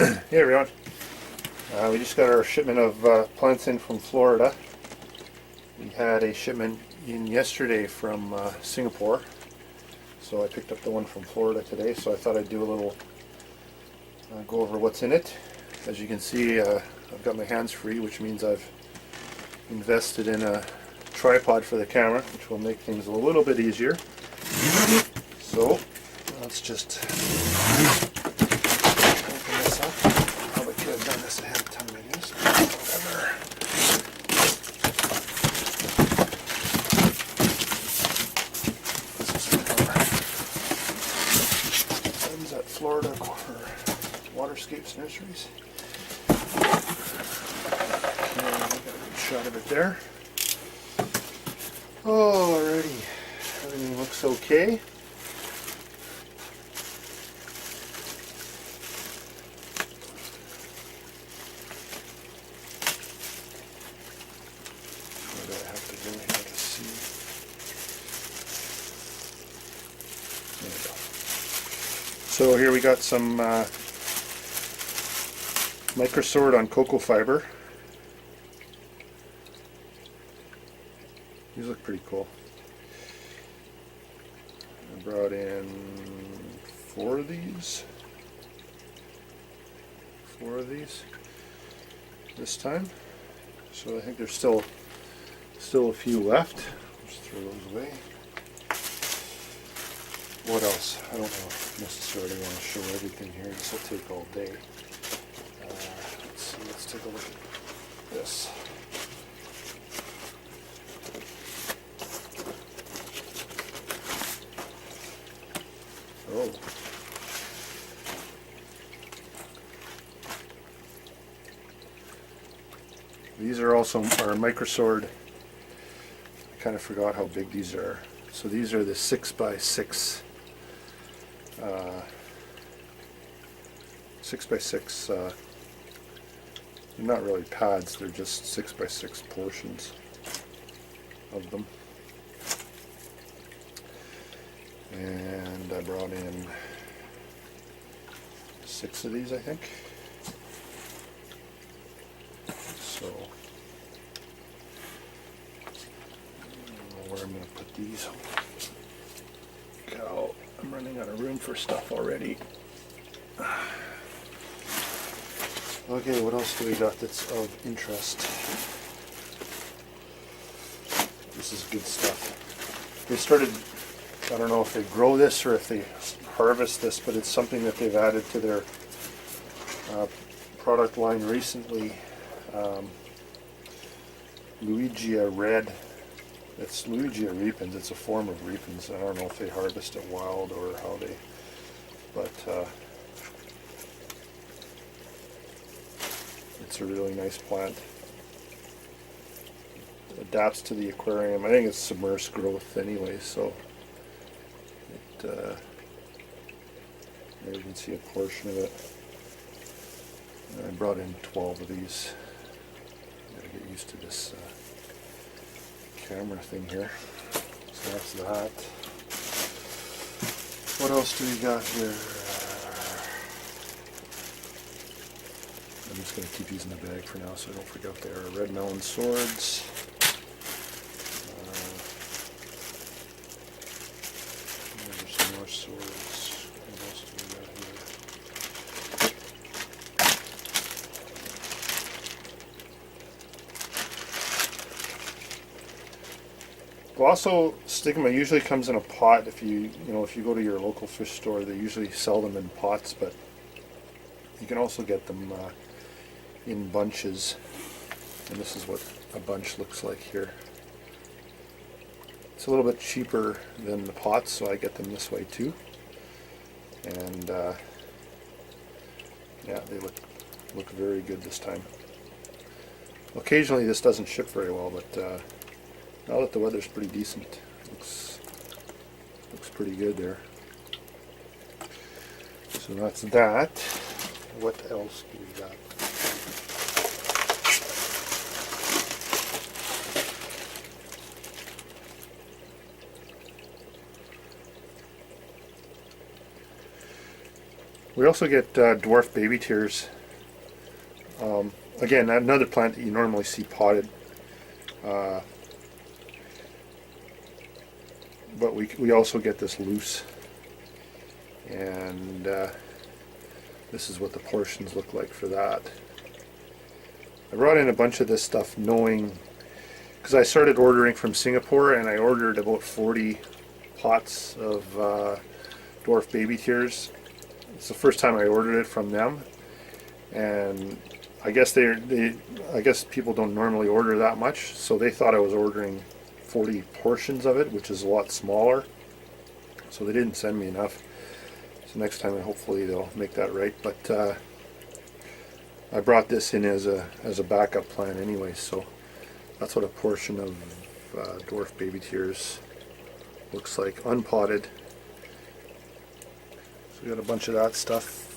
Hey everyone, we just got our shipment of plants in from Florida. We had a shipment in yesterday from Singapore, so I picked up the one from Florida today, so I thought I'd do a little go over what's in it. As you can see, I've got my hands free, which means I've invested in a tripod for the camera, which will make things a little bit easier. So let's just open this up. Probably could have done this ahead of time, I guess. Whatever. This is from our friends at Florida Waterscapes Nurseries. And we got a good shot of it there. Alrighty, everything looks okay. What do I have to do here to see? There we go. So here we got some microsword on cocoa fiber. These look pretty cool. I brought in 4 of these. 4 of these this time. So I think there's still a few left. Just throw those away. What else? I don't know necessarily want to show everything here. This will take all day. Let's see. Let's take a look at this. Oh. These are also our microsword. I kind of forgot how big these are. So these are the 6x6 6x6 they're not really pads, they're just 6x6 portions of them. And I brought in 6 of these, I think. So, I don't know where I'm going to put these. Cow, I'm running out of room for stuff already. Okay, what else do we got that's of interest? This is good stuff. They started, I don't know if they grow this or if they harvest this, but it's something that they've added to their product line recently. Luigia red. It's Luigia repens. It's a form of repens. I don't know if they harvest it wild or how they, but it's a really nice plant. It adapts to the aquarium. I think it's submersed growth anyway, so there you can see a portion of it. And I brought in 12 of these. I gotta get used to this camera thing here. So that's that. What else do we got here? I'm just going to keep these in the bag for now so I don't forget they are red melon swords. There's some more swords. What else do we got here? Glosso stigma usually comes in a pot. If you go to your local fish store, they usually sell them in pots, but you can also get them in bunches, and this is what a bunch looks like here. It's a little bit cheaper than the pots, so I get them this way too. And yeah, they look very good this time. Occasionally this doesn't ship very well, but now that the weather's pretty decent, looks pretty good there. So that's that. What else do we got? We also get dwarf baby tears. Again, another plant that you normally see potted. But we also get this loose. And this is what the portions look like for that. I brought in a bunch of this stuff knowing, because I started ordering from Singapore, and I ordered about 40 pots of dwarf baby tears. It's the first time I ordered it from them, and I guess I guess people don't normally order that much, so they thought I was ordering 40 portions of it, which is a lot smaller. So they didn't send me enough. So next time, hopefully they'll make that right. But I brought this in as a backup plan anyway. So that's what a portion of dwarf baby tears looks like, unpotted. So we got a bunch of that stuff.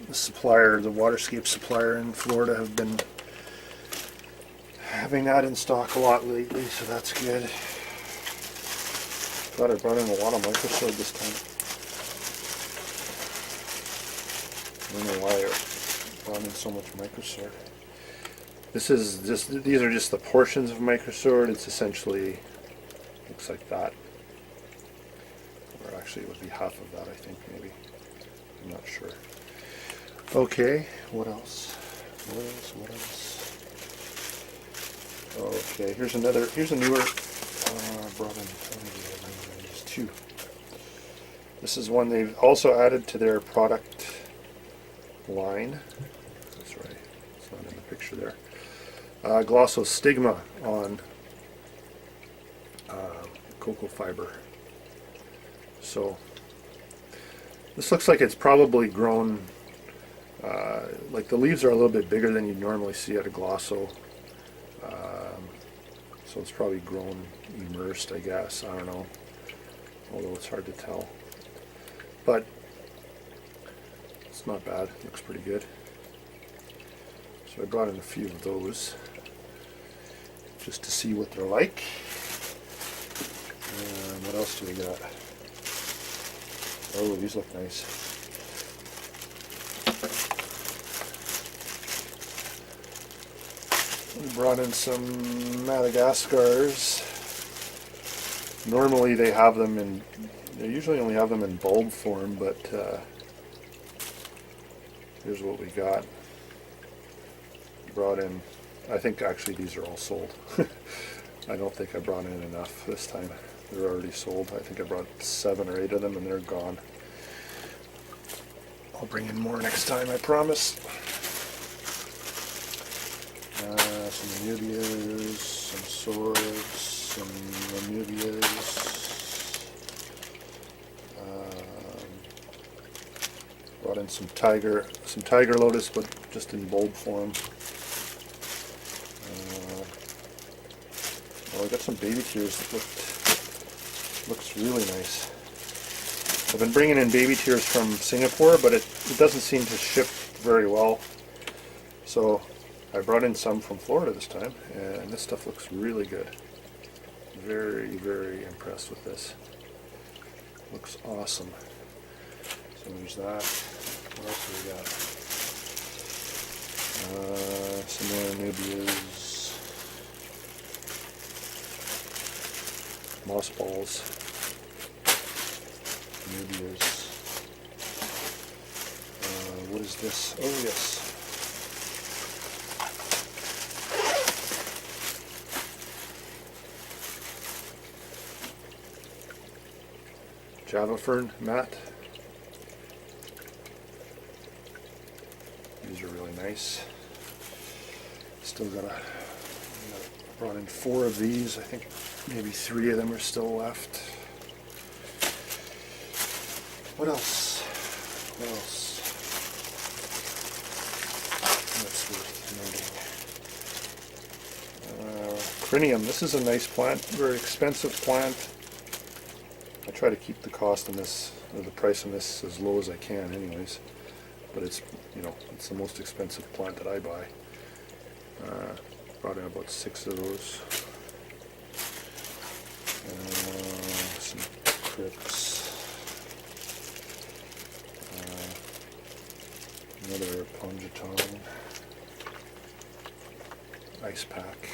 The supplier, the waterscape supplier in Florida, have been having that in stock a lot lately, so that's good. Glad I brought in a lot of microsword this time. I don't know why I brought in so much microsword. These are just the portions of microsword. It's essentially looks like that. Or actually it would be half of that, I think, maybe. I'm not sure. Okay, what else? What else? Okay, here's a newer, brought in, there's two. This is one they've also added to their product line. That's right, it's not in the picture there. Glossostigma on cocoa fiber. So, this looks like it's probably grown, like the leaves are a little bit bigger than you normally see at a glosso. So it's probably grown immersed, I guess. I don't know. Although it's hard to tell. But it's not bad. It looks pretty good. So I brought in a few of those just to see what they're like. And what else do we got? Oh, these look nice. We brought in some Madagascars. Normally they usually only have them in bulb form, but here's what we got. Brought in, I think actually these are all sold. I don't think I brought in enough this time. They're already sold. I think I brought 7 or 8 of them and they're gone. I'll bring in more next time, I promise. Some Nubias, some swords, some Nubias. Brought in some tiger lotus, but just in bulb form. Well, I got some baby tears that looks really nice. I've been bringing in baby tears from Singapore, but it doesn't seem to ship very well. So I brought in some from Florida this time, and this stuff looks really good. Very, very impressed with this. Looks awesome. So there's that. What else do we got? Some more Nubias. Moss balls. Nubias. What is this? Oh yes. Java fern mat. These are really nice. Still brought in 4 of these. I think maybe 3 of them are still left. What else? What else? That's worth noting. Crinium. This is a nice plant. Very expensive plant. I try to keep the cost on this, or the price on this, as low as I can, anyways. But it's, it's the most expensive plant that I buy. Brought in about 6 of those. Some crips. Another Ponjaton ice pack.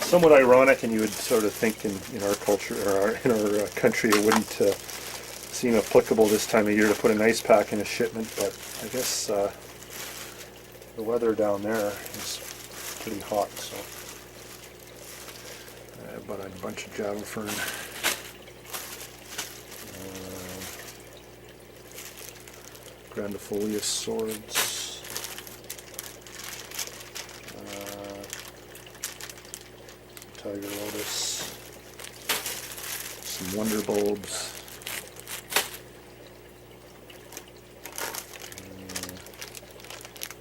Somewhat ironic, and you would sort of think in our culture, or in our country, it wouldn't seem applicable this time of year to put an ice pack in a shipment, but I guess the weather down there is pretty hot, so I bought a bunch of Java fern. Grandifolius swords. Tiger lotus. Some wonder bulbs.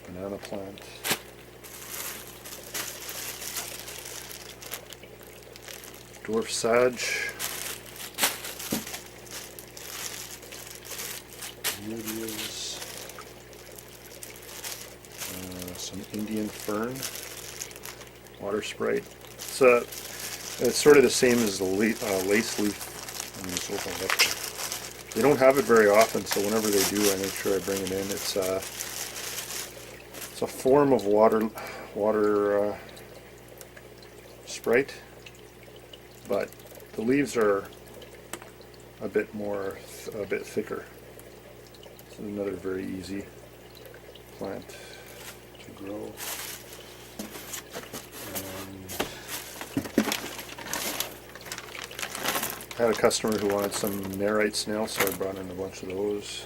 Banana plant. Dwarf sage. Urias. Some Indian fern. Water sprite. It's sort of the same as the lace leaf. I'm just open it up. They don't have it very often, so whenever they do, I make sure I bring it in. It's a form of water sprite, but the leaves are a bit thicker. It's another very easy plant to grow. I had a customer who wanted some narite snail, so I brought in a bunch of those.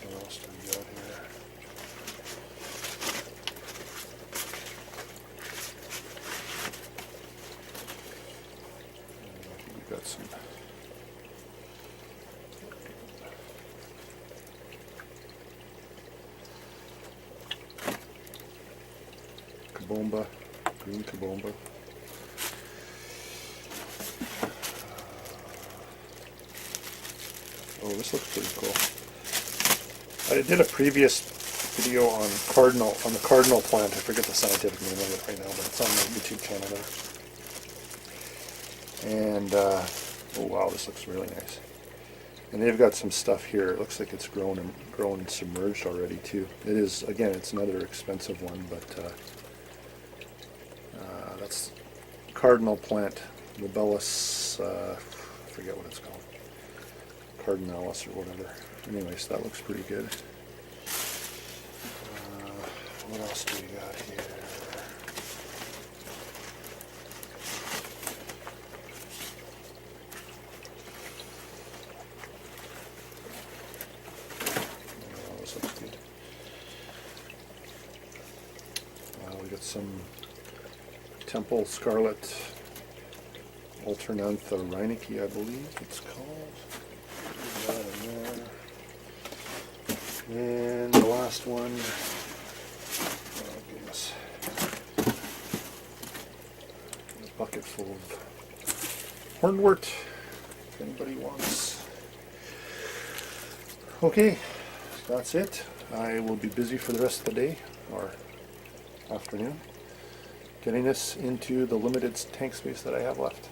What else do we got here? We got some kabomba, green kabomba. Oh, this looks pretty cool. I did a previous video on the cardinal plant. I forget the scientific name of it right now, but it's on my YouTube channel there. And oh wow, this looks really nice. And they've got some stuff here. It looks like it's grown and submerged already too. It is, again, it's another expensive one, but that's cardinal plant, Libellus. I forget what it's called. Cardinalis or whatever. Anyways, that looks pretty good. What else do we got here? Oh, this looks good. We got some Temple Scarlet Alternantha Reinecke, I believe it's called. That in there. And the last one, oh goodness, a bucket full of hornwort, if anybody wants. Okay, that's it. I will be busy for the rest of the day, or afternoon, getting this into the limited tank space that I have left.